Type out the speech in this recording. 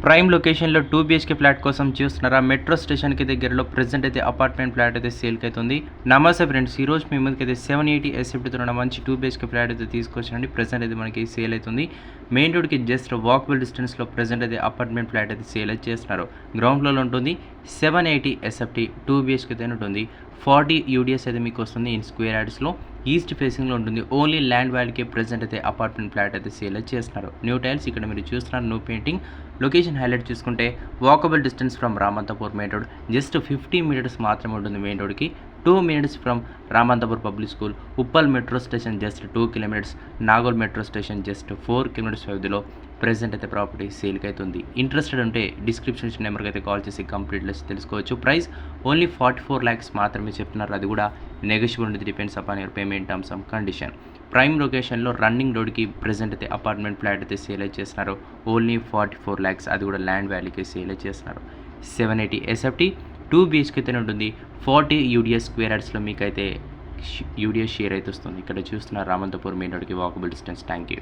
Prime లొకేషన్లో 2 BHK flat కోసం చూస్తున్నారా? మెట్రో స్టేషన్కి దగ్గరలో ప్రెజెంట్ అయితే అపార్ట్మెంట్ ఫ్లాట్ అయితే సేల్కి అవుతుంది. నమస్తే ఫ్రెండ్స్, ఈ రోజు మీ ముందుకు అయితే 780 SFTతో ఉన్న మంచి 2 BHK ఫ్లాట్ అయితే తీసుకొచ్చానండి. ప్రెజెంట్ అయితే మనకి సేల్ అవుతుంది. మెయిన్ రోడ్కి జస్ట్ వాకబుల్ డిస్టెన్స్లో ప్రెజెంట్ అయితే అపార్ట్మెంట్ ఫ్లాట్ అయితే సేల్ అయితే చేస్తున్నారు. గ్రౌండ్ ఫ్లోర్లో ఉంటుంది. 780 SFT 2 BHK అయితే ఉంటుంది. 40 UDS అయితే మీకు వస్తుంది ఇన్ స్క్వేర్ యార్డ్స్లో. ఈస్ట్ ఫేసింగ్లో ఉంటుంది. ఓన్లీ ల్యాండ్ వాల్యూకి ప్రెజెంట్ అయితే అపార్ట్మెంట్ ఫ్లాట్ అయితే సేల్ అయితే చేస్తున్నారు. న్యూ టైల్స్ ఇక్కడ మీరు చూస్తున్నారు, న్యూ పెయింటింగ్. లొకేషన్ హైలైట్ చూసుకుంటే walkable distance from Ramanthapur main road, just 50 metres మాత్రమే ఉంటుంది మెయిన్ రోడ్కి. 2 minutes from Ramanthapur public school. Uppal metro station just 2 kilometers. Nagole metro station just 4 kilometers వ్యవధిలో ప్రెజెంట్ అయితే ప్రాపర్టీ సేల్కి అవుతుంది. ఇంట్రెస్టెడ్ ఉంటే డిస్క్రిప్షన్ నెంబర్కి అయితే కాల్ చేసి కంప్లీట్ లిస్ట్ తెలుసుకోవచ్చు. ప్రైస్ ఓన్లీ 44 lakhs మాత్రమే చెప్తున్నారు. అది కూడా నెగోషియబుల్ ఉంటుంది, depends upon your payment terms and condition. Prime లొకేషన్లో రన్నింగ్ రోడ్కి ప్రెజెంట్ అయితే అపార్ట్మెంట్ ఫ్లాట్ అయితే సేల్ అయితే చేస్తున్నారు. ఓన్లీ 44 lakhs, అది కూడా ల్యాండ్ వాల్యూకి సేల్ అయితే చేస్తున్నారు. 780 SFT 2 BHK అయితే ఉంటుంది. 40 UDS స్క్వేర్ యార్డ్స్లో మీకు అయితే UDS షేర్ అయితే వస్తుంది. ఇక్కడ చూస్తున్న రామంతపూర్ మెయిన్ రోడ్కి వాకబుల్ డిస్టెన్స్. Thank you.